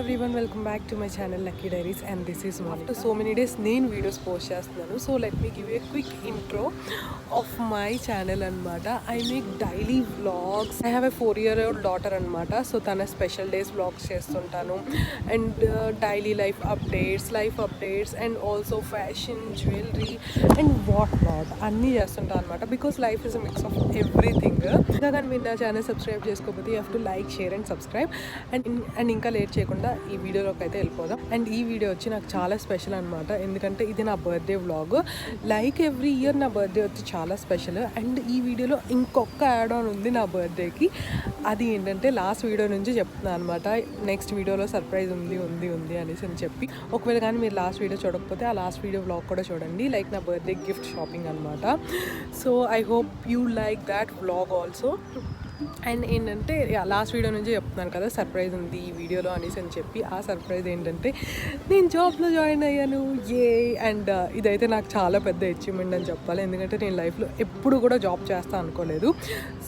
everyone, welcome back to my channel Lucky Diaries, and this is Monica. After so many days నేను videos post చేస్తున్నాను. So let me give a quick intro of my channel అనమాట. I make daily vlogs. I have a 4-year-old daughter అనమాట. So తన special days vlogs చేస్తుంటాను and daily life updates and also fashion, jewellery and what not అన్నీ చేస్తుంటాను అనమాట. Because life is a mix of everything. ఇంకా కానీ మీరు నా ఛానల్ సబ్స్క్రైబ్ చేసుకోకపోతే you have to like, share and subscribe. And ఇంకా లేట్ చేయకుండా ఈ వీడియోలోకి అయితే వెళ్ళిపోదాం. అండ్ ఈ వీడియో వచ్చి నాకు చాలా స్పెషల్ అనమాట. ఎందుకంటే ఇది నా birthday vlog. Like every year నా బర్త్డే వచ్చి చాలా స్పెషల్. అండ్ ఈ వీడియోలో ఇంకొక యాడ్ ఆన్ ఉంది నా బర్త్డేకి. అది ఏంటంటే లాస్ట్ వీడియో నుంచి చెప్తున్నాను అనమాట. నెక్స్ట్ వీడియోలో సర్ప్రైజ్ ఉంది అనేసి అని చెప్పి, ఒకవేళ కానీ మీరు లాస్ట్ వీడియో చూడకపోతే ఆ లాస్ట్ వీడియో వ్లాగ్ కూడా చూడండి. లైక్ నా బర్త్డే గిఫ్ట్ షాపింగ్ అనమాట. So I hope you like that vlog also. And ఏంటంటే లాస్ట్ వీడియో నుంచి చెప్తున్నాను కదా సర్ప్రైజ్ ఉంది ఈ వీడియోలో అనేసి అని చెప్పి, ఆ సర్ప్రైజ్ ఏంటంటే నేను జాబ్లో జాయిన్ అయ్యాను. అండ్ ఇదైతే నాకు చాలా పెద్ద అచీవ్మెంట్ అని చెప్పాలి. ఎందుకంటే నేను లైఫ్లో ఎప్పుడు కూడా జాబ్ చేస్తా అనుకోలేదు.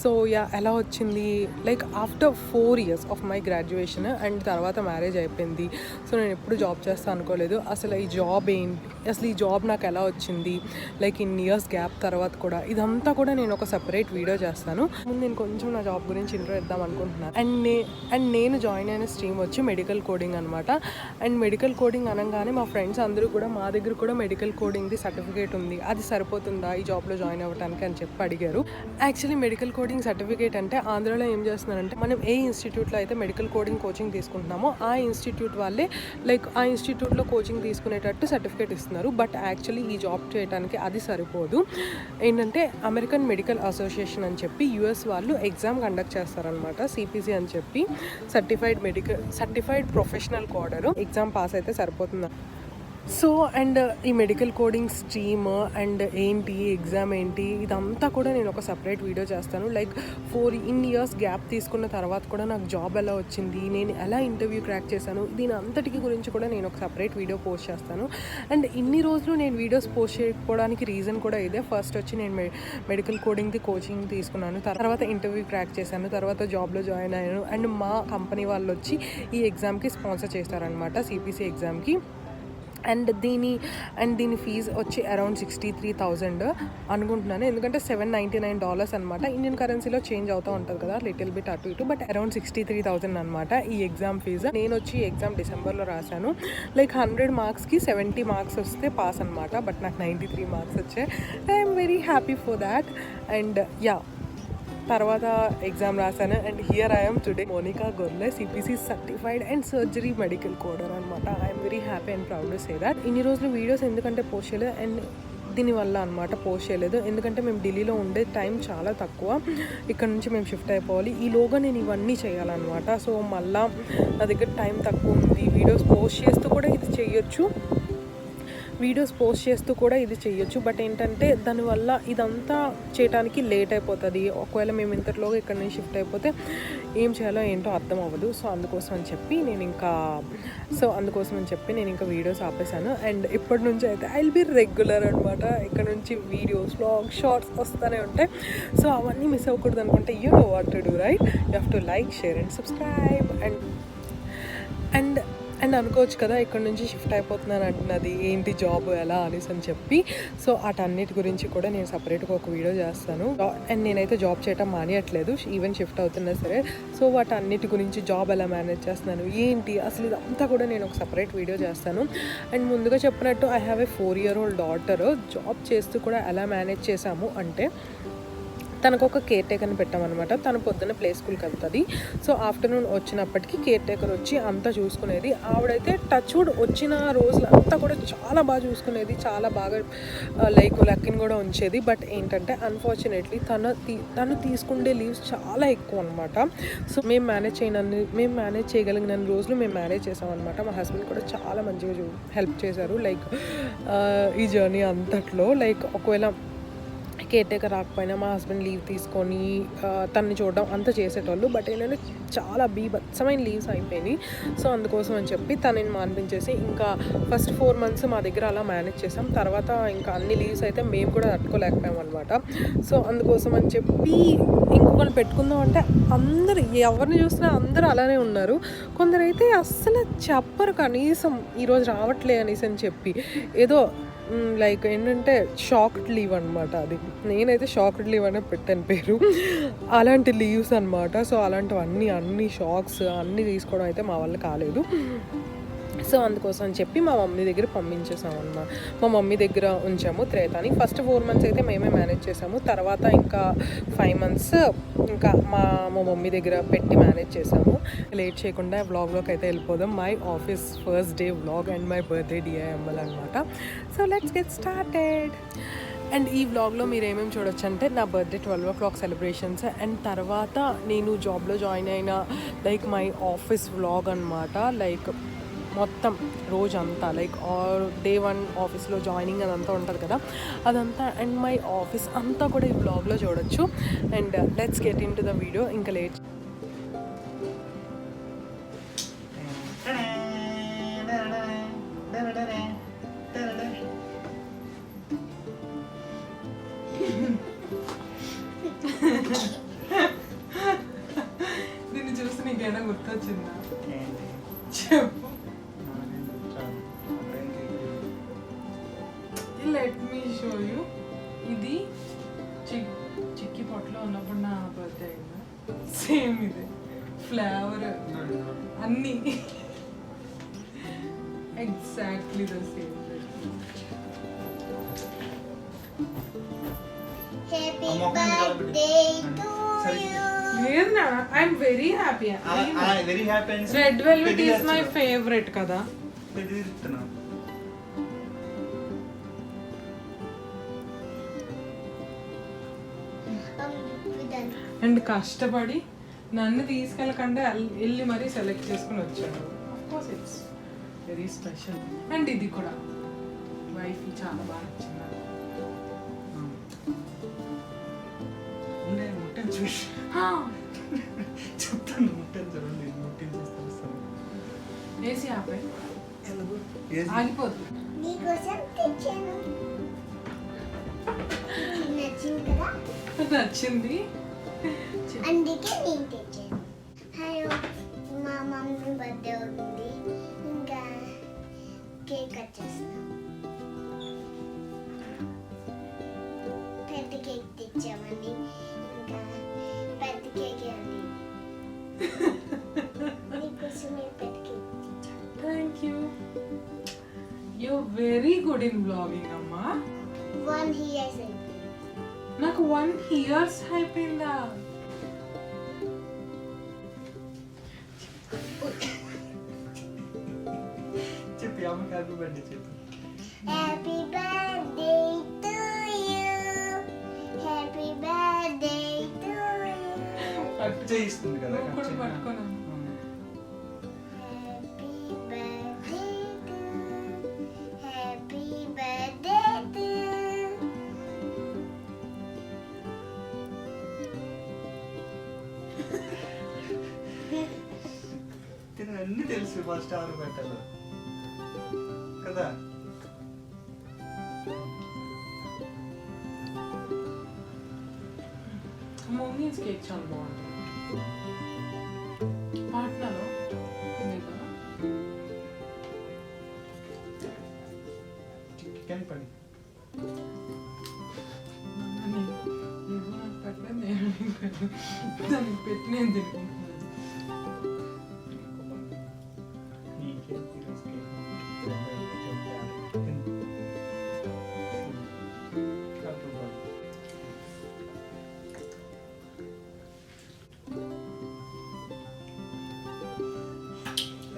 సో ఎలా వచ్చింది, like after 4 years of my graduation and తర్వాత మ్యారేజ్ అయిపోయింది. సో నేను ఎప్పుడు జాబ్ చేస్తా అనుకోలేదు. అసలు ఈ జాబ్ ఏంటి, అసలు ఈ జాబ్ నాకు ఎలా వచ్చింది, లైక్ ఇన్ ఇయర్స్ గ్యాప్ తర్వాత కూడా ఇదంతా కూడా నేను ఒక సపరేట్ వీడియో చేస్తాను. ముందు నేను కొంచెం నా జాబ్ గురించి ఇంట్రో ఇద్దాం అనుకుంటున్నాను. అండ్ నేను జాయిన్ అయిన స్ట్రీమ్ వచ్చి మెడికల్ కోడింగ్ అనమాట. అండ్ మెడికల్ కోడింగ్ అనగానే మా ఫ్రెండ్స్ అందరూ కూడా మా దగ్గర కూడా మెడికల్ కోడింగ్ది సర్టిఫికేట్ ఉంది, అది సరిపోతుందా ఈ జాబ్లో జాయిన్ అవ్వడానికి అని చెప్పి అడిగారు. యాక్చువల్లీ మెడికల్ కోడింగ్ సర్టిఫికేట్ అంటే ఆంధ్రాలో ఏం చేస్తున్నారంటే, మనం ఏ ఇన్స్టిట్యూట్లో అయితే మెడికల్ కోడింగ్ కోచింగ్ తీసుకుంటున్నామో ఆ ఇన్స్టిట్యూట్ వాళ్ళే లైక్ ఆ ఇన్స్టిట్యూట్లో కోచింగ్ తీసుకునేటట్టు సర్టిఫికేట్ ఇస్తున్నారు. బట్ యాక్చువల్లీ ఈ జాబ్ చేయడానికి అది సరిపోదు. ఏంటంటే అమెరికన్ మెడికల్ అసోసియేషన్ అని చెప్పి యూఎస్ వాళ్ళు ఎగ్జామ్ కండక్ట్ చేస్తారనమాట. సిపిసి అని చెప్పి సర్టిఫైడ్ ప్రొఫెషనల్ కోడర్. ఎగ్జామ్ పాస్ అయితే సరిపోతుంది. సో అండ్ ఈ మెడికల్ కోడింగ్ స్ట్రీమ్ అండ్ ఏంటి, ఎగ్జామ్ ఏంటి, ఇదంతా కూడా నేను ఒక సపరేట్ వీడియో చేస్తాను. లైక్ 4 years గ్యాప్ తీసుకున్న తర్వాత కూడా నాకు జాబ్ ఎలా వచ్చింది, నేను ఎలా ఇంటర్వ్యూ క్రాక్ చేశాను, దీని అంతటికి గురించి కూడా నేను ఒక సపరేట్ వీడియో పోస్ట్ చేస్తాను. అండ్ ఇన్ని రోజులు నేను వీడియోస్ పోస్ట్ చేయకపోవడానికి రీజన్ కూడా ఇదే. ఫస్ట్ వచ్చి నేను మెడికల్ కోడింగ్ది కోచింగ్ తీసుకున్నాను, తర్వాత ఇంటర్వ్యూ క్రాక్ చేశాను, తర్వాత జాబ్లో జాయిన్ అయ్యాను. అండ్ మా కంపెనీ వాళ్ళు వచ్చి ఈ ఎగ్జామ్కి స్పాన్సర్ చేస్తారనమాట, సిపిసి ఎగ్జామ్కి. అండ్ దీని ఫీజు వచ్చి అరౌండ్ 63,000 అనుకుంటున్నాను. ఎందుకంటే $799 అనమాట. ఇండియన్ కరెన్సీలో చేంజ్ అవుతూ ఉంటుంది కదా, లిటిల్ బిట్ అటు ఇటు. బట్ అరౌండ్ 63,000 అనమాట ఈ ఎగ్జామ్ ఫీజు. నేను వచ్చి ఎగ్జామ్ డిసెంబర్లో రాశాను. లైక్ 100 మార్క్స్కి 70 మార్క్స్ వస్తే పాస్ అనమాట. బట్ నాకు 93 మార్క్స్ వచ్చాయి. I'm very happy for that. And తర్వాత ఎగ్జామ్ రాశాను. And here I'm today, Monika Gorle, CPC certified and surgery medical coder అనమాట. I'm very happy and proud to say that. ఇన్ని రోజులు వీడియోస్ ఎందుకంటే పోస్ట్ చేయలేదు, అండ్ దీనివల్ల అనమాట పోస్ట్ చేయలేదు. ఎందుకంటే మేము ఢిల్లీలో ఉండే టైం చాలా తక్కువ, ఇక్కడ నుంచి మేము షిఫ్ట్ అయిపోవాలి. ఈలోగా నేను ఇవన్నీ చేయాలన్నమాట. సో మళ్ళీ నా దగ్గర టైం తక్కువ ఉంది. వీడియోస్ పోస్ట్ చేస్తూ కూడా ఇది చేయొచ్చు. బట్ ఏంటంటే దానివల్ల ఇదంతా చేయడానికి లేట్ అయిపోతుంది. ఒకవేళ మేము ఇంతలోగా ఇక్కడ నుంచి షిఫ్ట్ అయిపోతే ఏం చేయాలో ఏంటో అర్థం అవ్వదు. సో అందుకోసం అని చెప్పి నేను ఇంకా వీడియోస్ ఆపేశాను. అండ్ ఇప్పటి నుంచి అయితే ఐ విల్ బి రెగ్యులర్ అనమాట. ఇక్కడ నుంచి వీడియోస్, వ్లాగ్స్, షార్ట్స్ వస్తూనే ఉంటాయి. సో అవన్నీ మిస్ అవ్వకూడదు అనుకుంటే you know what to do, right? You have to like, share and subscribe. And అనుకోవచ్చు కదా, ఇక్కడ నుంచి షిఫ్ట్ అయిపోతున్నాను అంటున్నది ఏంటి, జాబ్ ఎలా అనేసి అని చెప్పి. సో వాటన్నిటి గురించి కూడా నేను సపరేట్గా ఒక వీడియో చేస్తాను. అండ్ నేనైతే జాబ్ చేయటం మానేయట్లేదు, ఈవెన్ షిఫ్ట్ అవుతున్నా సరే. సో వాటన్నిటి గురించి, జాబ్ ఎలా మేనేజ్ చేస్తున్నాను ఏంటి, అసలు ఇదంతా కూడా నేను ఒక సపరేట్ వీడియో చేస్తాను. అండ్ ముందుగా చెప్పినట్టు I have a 4-year-old daughter. Job చేస్తూ కూడా ఎలా మేనేజ్ చేశాము అంటే, తనకు ఒక కేర్ టేకర్ని పెట్టామన్నమాట. తను పొద్దున్న ప్లే స్కూల్కి వెళ్తుంది. సో ఆఫ్టర్నూన్ వచ్చినప్పటికీ కేర్ టేకర్ వచ్చి అంతా చూసుకునేది. ఆవిడైతే టచ్వుడ్ వచ్చిన రోజులు అంతా కూడా చాలా బాగా చూసుకునేది, చాలా బాగా లైక్ లక్కిని కూడా ఉంచేది. బట్ ఏంటంటే అన్ఫార్చునేట్లీ తను తీసుకుండే లీవ్స్ చాలా ఎక్కువ అనమాట. సో మేము మేనేజ్ చేయగలిగిన రోజులు మేము మేనేజ్ చేసామన్నమాట. మా హస్బెండ్ కూడా చాలా మంచిగా హెల్ప్ చేశారు లైక్ ఈ జర్నీ అంతట్లో. లైక్ ఒకవేళ కేర్ టేకర్ రాకపోయినా మా హస్బెండ్ లీవ్ తీసుకొని తనని చూడడం అంతా చేసేటోళ్ళు. బట్ ఏంటంటే చాలా బీభత్సమైన లీవ్స్ అయిపోయినాయి. సో అందుకోసం అని చెప్పి తనని మానిపించేసి ఇంకా ఫస్ట్ 4 months మా దగ్గర అలా మేనేజ్ చేసాం. తర్వాత ఇంకా అన్ని లీవ్స్ అయితే మేము కూడా తట్టుకోలేకపోయాం అనమాట. సో అందుకోసం అని చెప్పి ఇంకొకరు పెట్టుకుందాం అంటే అందరు ఎవరిని చూసినా అందరూ అలానే ఉన్నారు. కొందరైతే అస్సలు చెప్పరు కనీసం ఈరోజు రావట్లే అనేసి అని చెప్పి ఏదో లైక్ ఏంటంటే షాక్డ్ లీవ్ అనమాట. అది నేనైతే షాక్డ్ లీవ్ అనే పెట్టాను పేరు. అలాంటి లీవ్స్ అనమాట. సో అలాంటివన్నీ అన్ని షాక్స్ అన్నీ తీసుకోవడం అయితే మా వల్ల కాలేదు. సో అందుకోసం అని చెప్పి మా మమ్మీ దగ్గర పంపించేసాము అన్నమాట. మా మమ్మీ దగ్గర ఉంచాము త్రేతాని. ఫస్ట్ 4 months అయితే మేమే మేనేజ్ చేసాము. తర్వాత ఇంకా 5 months ఇంకా మా మమ్మీ దగ్గర పెట్టి మేనేజ్ చేసాము. లేట్ చేయకుండా వ్లాగ్లోకి అయితే వెళ్ళిపోదాం. My office first day vlog and my birthday DIML అనమాట. So let's get started. And ఈ వ్లాగ్లో మీరు ఏమేమి చూడొచ్చు అంటే నా బర్త్డే 12 o'clock సెలబ్రేషన్స్ అండ్ తర్వాత నేను జాబ్లో జాయిన్ అయిన లైక్ మై ఆఫీస్ వ్లాగ్ అనమాట. లైక్ మొత్తం రోజంతా లైక్ డే 1 ఆఫీస్లో జాయినింగ్ అదంతా ఉంటుంది కదా అదంతా అండ్ మై ఆఫీస్ అంతా కూడా ఈ బ్లాగ్లో చూడొచ్చు. And let's get in to the video. ఇంకా లేట్ దీన్ని చూసి నీకేమైనా గుర్తొచ్చిందా? చెప్పు. Let me show you. ఇది చిక్కి పొట్టలో ఉన్నప్పుడు నా బర్త్డే అయిందా? సేమ్ ఇది ఫ్లేవర్ అన్నీ ఎగ్జాక్ట్లీ ద సేమ్. లేదు I'm very happy. Red velvet is my favourite కదా. అండ్ కష్టపడి నన్ను తీసుకెళ్ళకుండా వెళ్ళి మరీ సెలెక్ట్ చేసుకుని వచ్చాడు. Of course it's very special. And ఇది కూడా వైఫ్ చాలా బాగా నచ్చింది. చెప్తాను ముట్టని చూడండి ముట్టించేస్తాను. ఏసీ ఆపే ఆగిపోతుంది. నచ్చింది అందుకే నేను తెచ్చాను. హలో మా మమ్మీ బర్త్డే ఉంది. ఇంకా కేక్ కట్ చేస్తాం. పెద్ద కేక్ తెచ్చామండి. ఇంకా పెద్ద కేక్ అండి. నీకోసమే పెద్ద కేక్ తెచ్చాను. Thank you. You very good in blogging అమ్మా. 1 years అయిపోయింది. నాకు 1 years అయిపోయిందా? చెప్పి అమ్మకి హ్యాపీ బర్త్డే చెప్పు. Happy birthday to you. Happy birthday to you. Cut చేయిస్తుంది కదా. కూడా పట్టుకోను. Happy birthday to. Happy birthday to. అన్ని తెలుసు ఫస్ట్ ఆరు పెట్టాలి కదా. మమ్మీస్ కేక్ చాలా బాగుంటుంది. పాట్నాలో ఉంది కదా. చికెన్ పడి నువ్వు నాకు పెట్టలేదు, నేను దానికి పెట్టి నేను తినుకుంటున్నాను.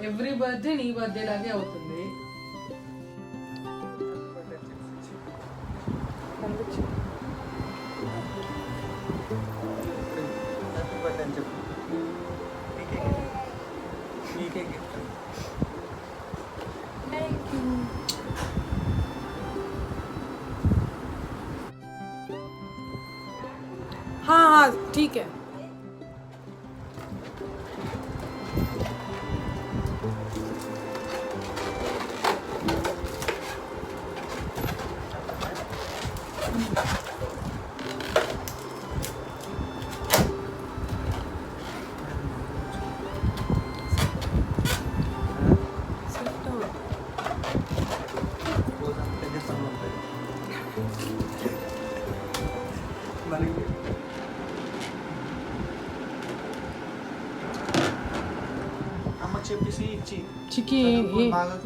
ఎవ్రీ బర్త్డే నీ బర్త్డే లాగే అవుతుంది. ठीक है. పెద్ద పనులు ఉంటాయి మనకి. అమ్మ చెప్పేసి ఇచ్చి చికి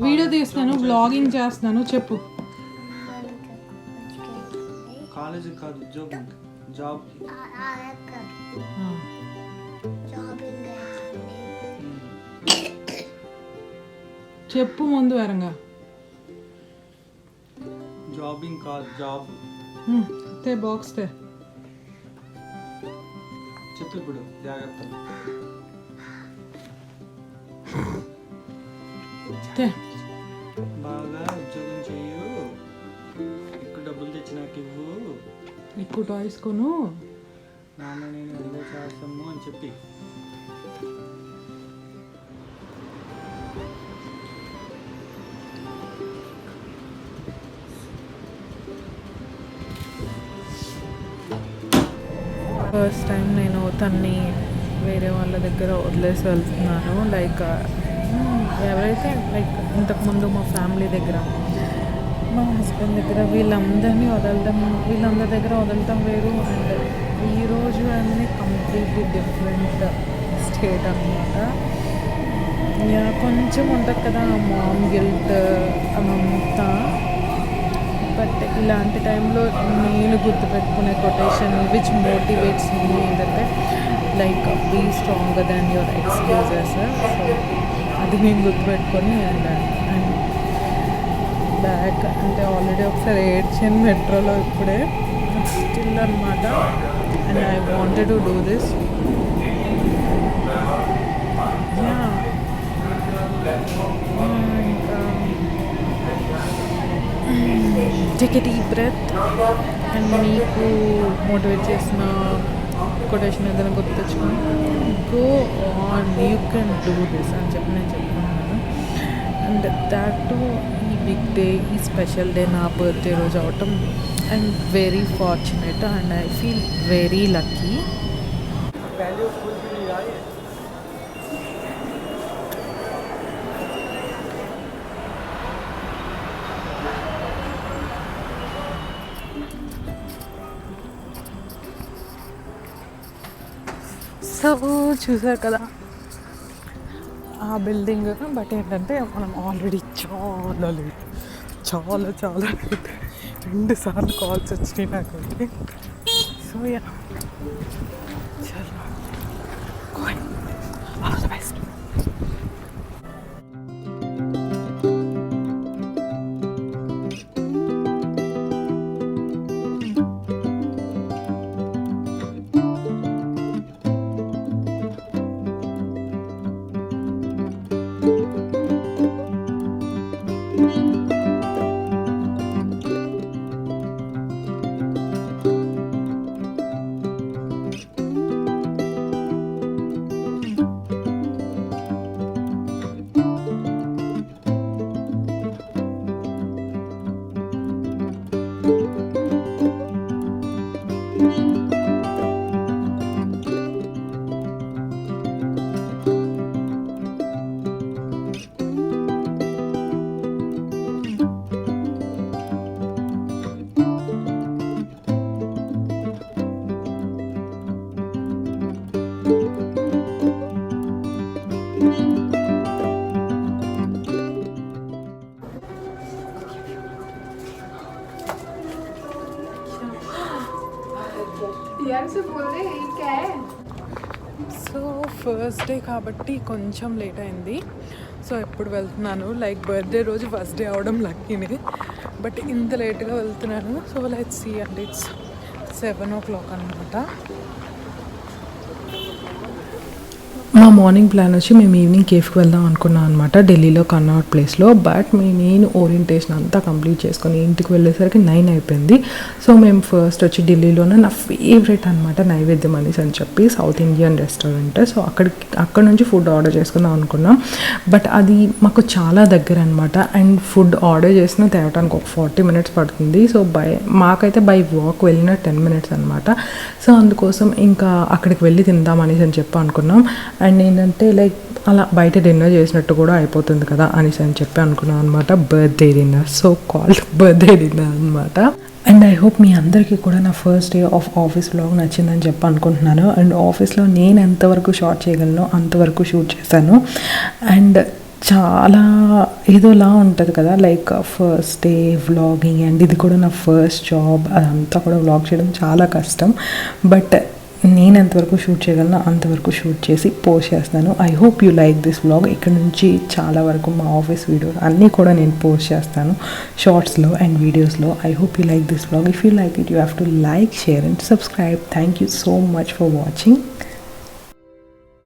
వీడియో తీస్తున్నాను, బ్లాగింగ్ చేస్తున్నాను, చెప్పు. కాలేజీ కాదు, ఉద్యోగం, జాబ్కి. చెప్పు ముందు వరంగా. జాబింగ్ కాదు, జాబ్. తే బాక్స్ తే. చెప్పు ఇప్పుడు జాగ్రత్త. తే బాగా ఉద్యోగం చేయు, ఎక్కువ డబ్బులు తెచ్చి నాకు ఇవ్వు, ఎక్కువ టాయ్స్ కొను. నాన్న నేను అడిగే చేస్తాము అని చెప్పి. ఫస్ట్ టైం నేను తన్ని వేరే వాళ్ళ దగ్గర వదిలేసి వెళ్తున్నాను. లైక్ ఎవరైతే లైక్ ఇంతకుముందు మా ఫ్యామిలీ దగ్గర, మా హస్బెండ్ దగ్గర, వీళ్ళందరి దగ్గర వదలటం వేరు. అండ్ ఈరోజు అనేది కంప్లీట్లీ డిఫరెంట్ స్టేట్ అనమాట. కొంచెం ఉంటుంది కదా మామ్ గిల్ట్ అదంతా. బట్ ఇలాంటి టైంలో నేను గుర్తుపెట్టుకునే కొటేషన్ విచ్ మోటివేట్స్ మీ ఏంటంటే like be stronger than your excuses. So అది నేను గుర్తుపెట్టుకొని అండ్ బ్యాక్ అంటే ఆల్రెడీ ఒకసారి ఏడ్చాను మెట్రోలో ఇప్పుడే, స్టిల్ అనమాట. And I wanted to do this. ఇంకా take a deep breath. And మీకు మోటివేట్ చేసిన కొటేషన్ ఏదైనా గుర్తు తెచ్చుకొని go on, you can do this అని చెప్పి నేను చెప్తున్నాను. అండ్ దాట్ టు ఈ బిగ్ డే, ఈ స్పెషల్ డే నా బర్త్డే రోజు అవటం I'm very fortunate and I feel very lucky. So చూసారు కదా ఆ బిల్డింగ్. బట్ ఏంటంటే మనం ఆల్రెడీ చాలా లేట్, చాలా లేట్. 2 సార్లు కాల్స్ వచ్చినాయి నాకైతే. సో యా, చలో all the best. So first day కాబట్టి కొంచెం లేట్ అయింది. సో ఎప్పుడు వెళ్తున్నాను, లైక్ బర్త్డే రోజు ఫస్ట్ డే అవడం లక్కీనే, బట్ ఇంత లేట్గా వెళ్తున్నాను. సో లెట్స్ సీ అండి, ఇట్స్ 7 o'clock అనమాట. మా మార్నింగ్ ప్లాన్ వచ్చి మేము ఈవినింగ్ కేఫ్కి వెళ్దాం అనుకున్నాం అనమాట, ఢిల్లీలో కన్నాట్ ప్లేస్లో. బట్ నేను ఓరియంటేషన్ అంతా కంప్లీట్ చేసుకొని ఇంటికి వెళ్ళేసరికి 9 అయిపోయింది. సో మేము ఫస్ట్ వచ్చి ఢిల్లీలోనే నా ఫేవరెట్ అనమాట నైవేద్యం అనేసి అని చెప్పి సౌత్ ఇండియన్ రెస్టారెంట్. సో అక్కడ నుంచి ఫుడ్ ఆర్డర్ చేసుకుందాం అనుకున్నాం. బట్ అది మాకు చాలా దగ్గర అనమాట. అండ్ ఫుడ్ ఆర్డర్ చేసినా తేవడానికి ఒక 40 minutes పడుతుంది. సో మాకైతే బై వాక్ వెళ్ళిన 10 minutes అనమాట. సో అందుకోసం ఇంకా అక్కడికి వెళ్ళి తిందాం అనేసి అని చెప్పి అనుకున్నాం. అండ్ ఏంటంటే లైక్ అలా బయట డిన్నర్ చేసినట్టు కూడా అయిపోతుంది కదా అనేసి అని చెప్పి అనుకున్నాం అనమాట. Birthday dinner, so called birthday dinner అనమాట. అండ్ ఐ హోప్ మీ అందరికీ కూడా నా first day of office vlog నచ్చిందని చెప్పి అనుకుంటున్నాను. అండ్ ఆఫీస్లో నేను ఎంతవరకు షూట్ చేయగలను అంతవరకు షూట్ చేశాను. అండ్ చాలా ఏదోలా ఉంటుంది కదా, like first day vlogging. And ఇది కూడా నా ఫస్ట్ జాబ్, అదంతా కూడా వ్లాగ్ చేయడం చాలా కష్టం. బట్ నేను ఎంతవరకు షూట్ చేయగలను అంతవరకు షూట్ చేసి పోస్ట్ చేస్తాను. I hope you like this vlog. ఇక్కడ నుంచి చాలా వరకు మా ఆఫీస్ వీడియోస్ అన్నీ కూడా నేను పోస్ట్ చేస్తాను షార్ట్స్లో అండ్ వీడియోస్లో. I hope you like this vlog. If you like it you have to like, share and subscribe. Thank you so much for watching.